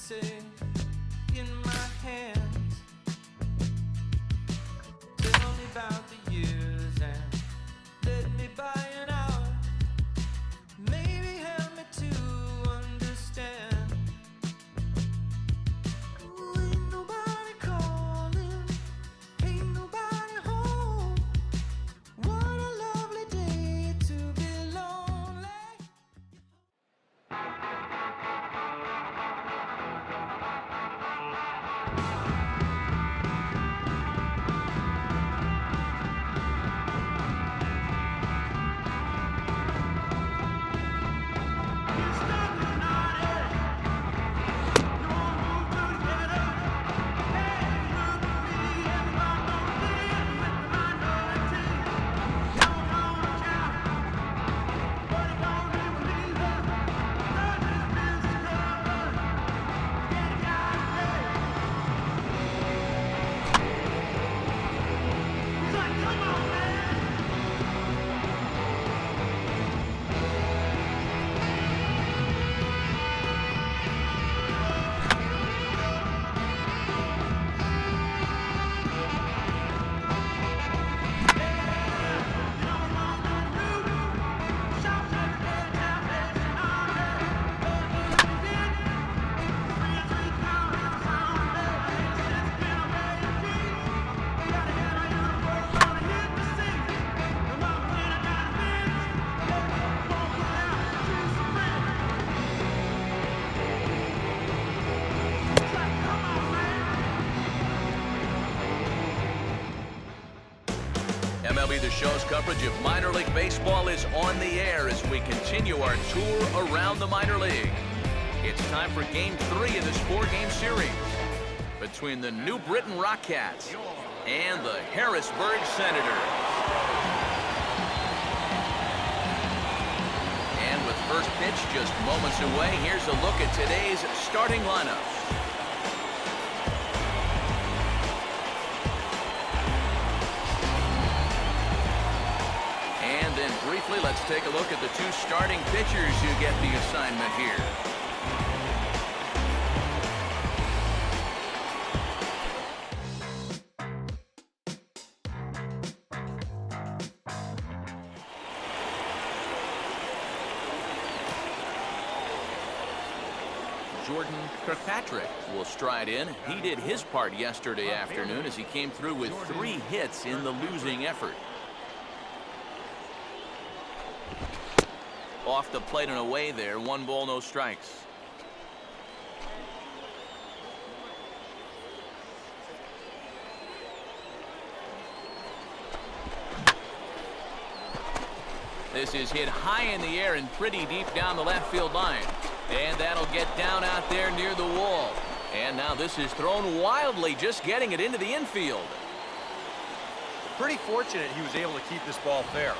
say in my hands. Tell me about the years and let me buy an hour. Maybe help me to understand. Ooh, ain't nobody calling, ain't nobody home. What a lovely day to be lonely. MLB The Show's coverage of minor league baseball is on the air as we continue our tour around the minor league. It's time for Game 3 of this 4-game series between the New Britain Rockcats and the Harrisburg Senators. And with first pitch just moments away, here's a look at today's starting lineup. Briefly, let's take a look at the two starting pitchers who get the assignment here. Jordan Kirkpatrick will stride in. He did his part yesterday afternoon as he came through with 3 hits in the losing effort. Off the plate and away there, 1 ball, no strikes. This is hit high in the air and pretty deep down the left field line. And that'll get down out there near the wall. And now this is thrown wildly, just getting it into the infield. Pretty fortunate he was able to keep this ball fair.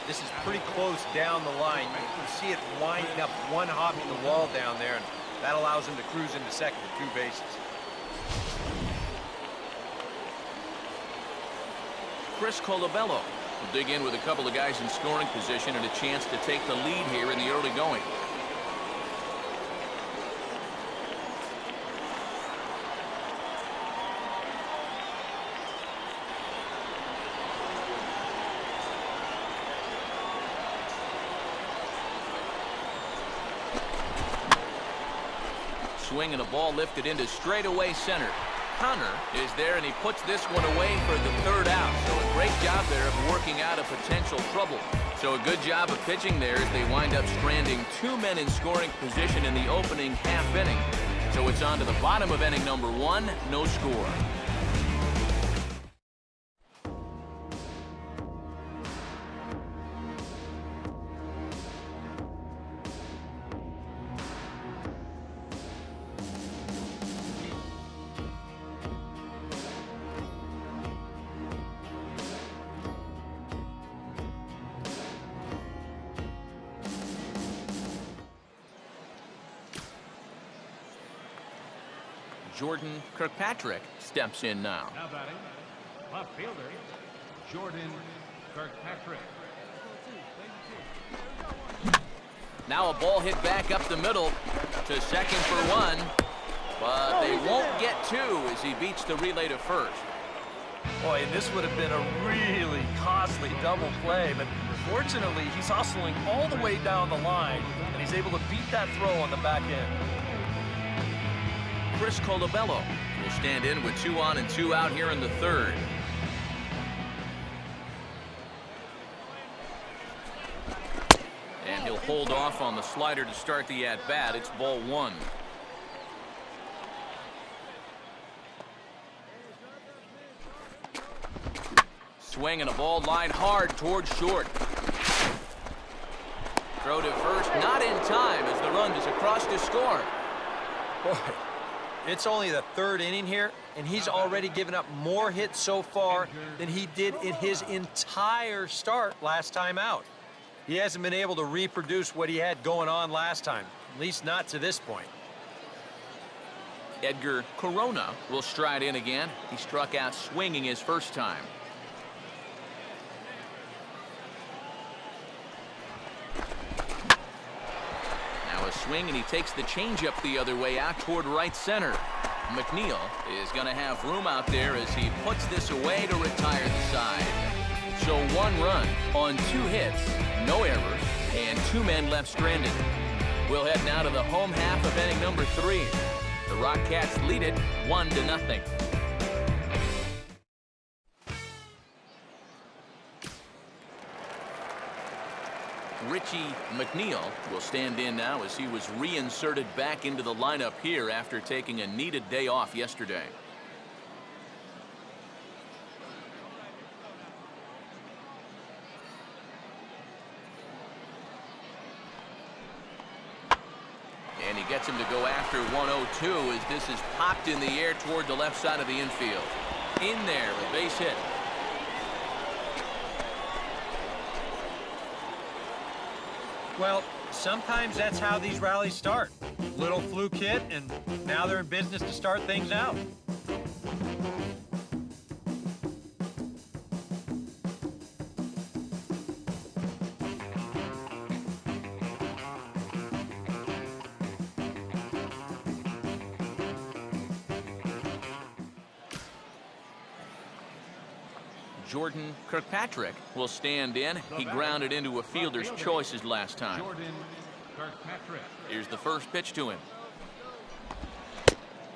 This is pretty close down the line. You can see it winding up one hop in the wall down there, and that allows him to cruise into second with 2 bases. Chris Colabello will dig in with a couple of guys in scoring position and a chance to take the lead here in the early going. Swing and a ball lifted into straightaway center. Connor is there, and he puts this one away for the 3rd out. So a great job there of working out a potential trouble. So a good job of pitching there as they wind up stranding 2 men in scoring position in the opening half inning. So it's on to the bottom of inning number 1, no score. Jordan Kirkpatrick steps in now. Now batting, left fielder, Jordan Kirkpatrick. Now a ball hit back up the middle to second for 1. 2 as he beats the relay to first. Boy, and this would have been a really costly double play, but fortunately, he's hustling all the way down the line, and he's able to beat that throw on the back end. Chris Colabello will stand in with 2 on and 2 out here in the third. And he'll hold off on the slider to start the at-bat. It's ball 1. Swing and a ball line hard towards short. Throw to first, not in time as the run is across to score. Boy, it's only the third inning here, and he's already given up more hits so far than he did in his entire start last time out. He hasn't been able to reproduce what he had going on last time, at least not to this point. Edgar Corona will stride in again. He struck out swinging his first time. Now a swing, and he takes the changeup the other way out toward right center. McNeil is going to have room out there as he puts this away to retire the side. So 1 run on 2 hits, no errors, and 2 men left stranded. We'll head now to the home half of inning number 3. The Rockcats lead it 1-0. Richie McNeil will stand in now as he was reinserted back into the lineup here after taking a needed day off yesterday. And he gets him to go after 102 as this is popped in the air toward the left side of the infield. In there, a base hit. Well, sometimes that's how these rallies start. Little fluke hit, and now they're in business to start things out. Jordan Kirkpatrick will stand in. He grounded into a fielder's choices last time. Jordan Kirkpatrick. Here's the first pitch to him.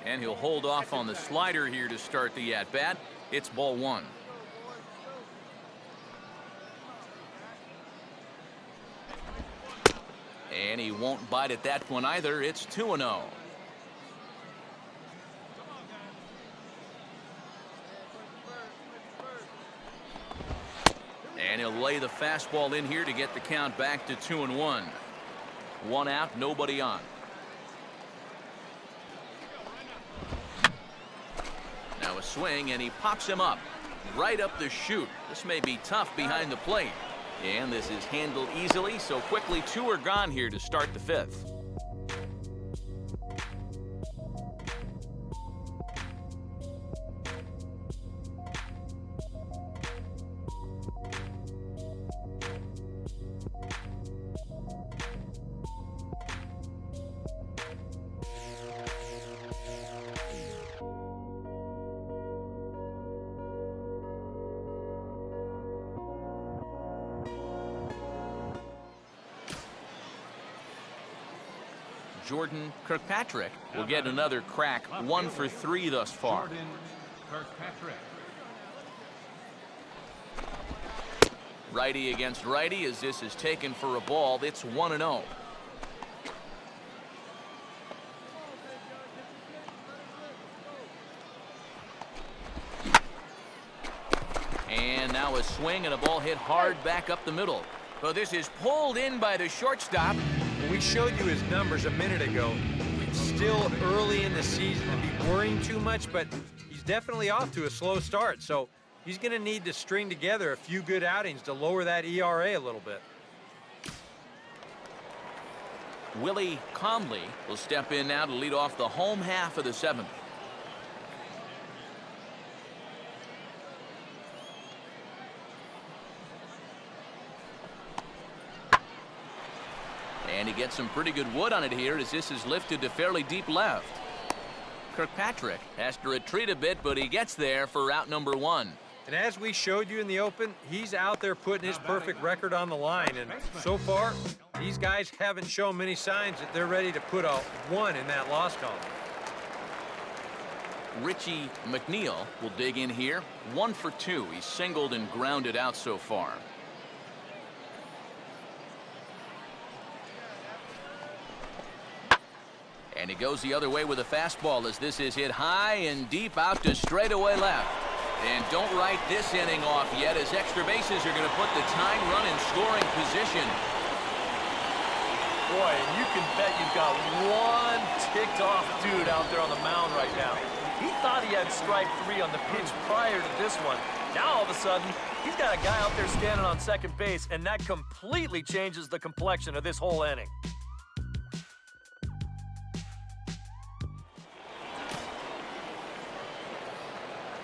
And he'll hold off on the slider here to start the at-bat. It's ball 1. And he won't bite at that one either. It's 2-0. And he'll lay the fastball in here to get the count back to 2-1. 1 out, nobody on. Now a swing, and he pops him up right up the chute. This may be tough behind the plate. And this is handled easily, so quickly 2 are gone here to start the 5th. Jordan Kirkpatrick will get another crack. 1 for 3 thus far. Jordan Kirkpatrick. Righty against righty as this is taken for a ball. It's 1-0. And now a swing and a ball hit hard back up the middle. So this is pulled in by the shortstop. We showed you his numbers a minute ago. It's still early in the season to be worrying too much, but he's definitely off to a slow start. So he's going to need to string together a few good outings to lower that ERA a little bit. Willie Comley will step in now to lead off the home half of the 7th. And he gets some pretty good wood on it here as this is lifted to fairly deep left. Kirkpatrick has to retreat a bit, but he gets there for out number 1. And as we showed you in the open, he's out there putting his perfect record on the line. And so far, these guys haven't shown many signs that they're ready to put a 1 in that loss column. Richie McNeil will dig in here. 1 for 2. He's singled and grounded out so far. And he goes the other way with a fastball as this is hit high and deep out to straightaway left. And don't write this inning off yet, as extra bases are going to put the tying run in scoring position. Boy, you can bet you've got one ticked off dude out there on the mound right now. He thought he had strike 3 on the pitch prior to this one. Now all of a sudden, he's got a guy out there standing on second base, and that completely changes the complexion of this whole inning.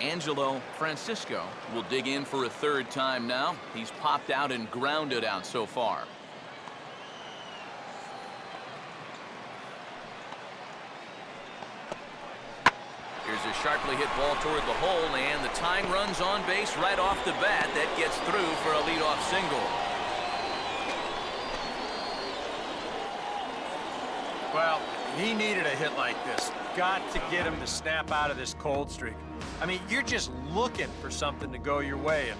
Angelo Francisco will dig in for a 3rd time now. He's popped out and grounded out so far. Here's a sharply hit ball toward the hole, and the tying run's on base right off the bat. That gets through for a leadoff single. Well, he needed a hit like this. Got to get him to snap out of this cold streak. I mean, you're just looking for something to go your way, and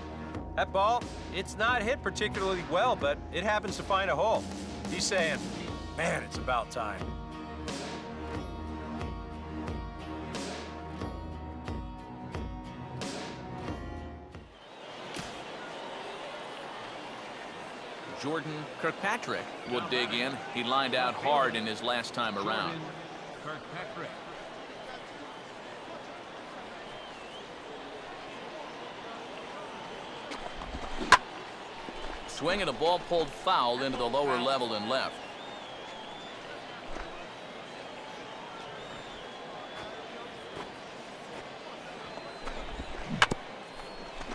that ball, it's not hit particularly well, but it happens to find a hole. He's saying, man, it's about time. Jordan Kirkpatrick will dig in. He lined out hard in his last time around. Jordan Kirkpatrick. Swing and a ball pulled foul into the lower level and left.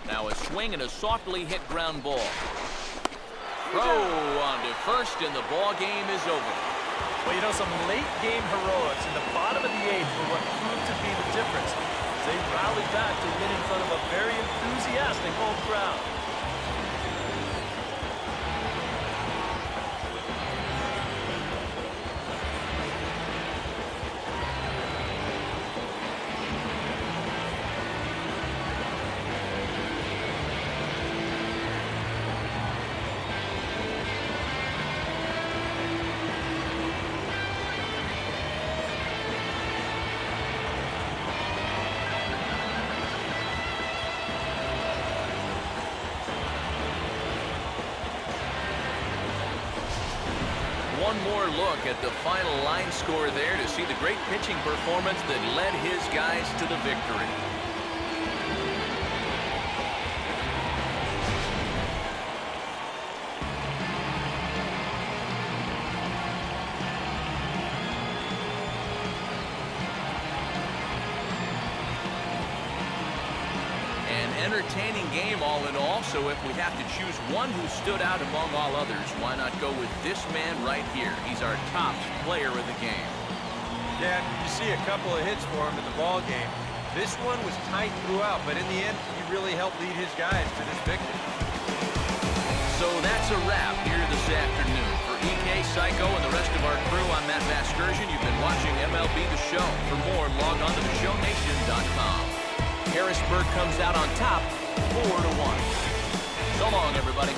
Now a swing and a softly hit ground ball. Throw on to first, and the ball game is over. Well, you know, some late game heroics in the bottom of the 8th were what proved to be the difference. They rallied back to win in front of a very enthusiastic home crowd. One more look at the final line score there to see the great pitching performance that led his guys to the victory. Entertaining game all in all, so if we have to choose one who stood out among all others, why not go with this man right here? He's our top player of the game. Yeah, you see a couple of hits for him in the ball game. This one was tight throughout, but in the end, he really helped lead his guys to this victory. So that's a wrap here this afternoon. For EK, Psycho, and the rest of our crew, I'm Matt Vasgersian. You've been watching MLB The Show. For more, log on to theshownation.com. Harrisburg comes out on top, 4-1. So long, everybody.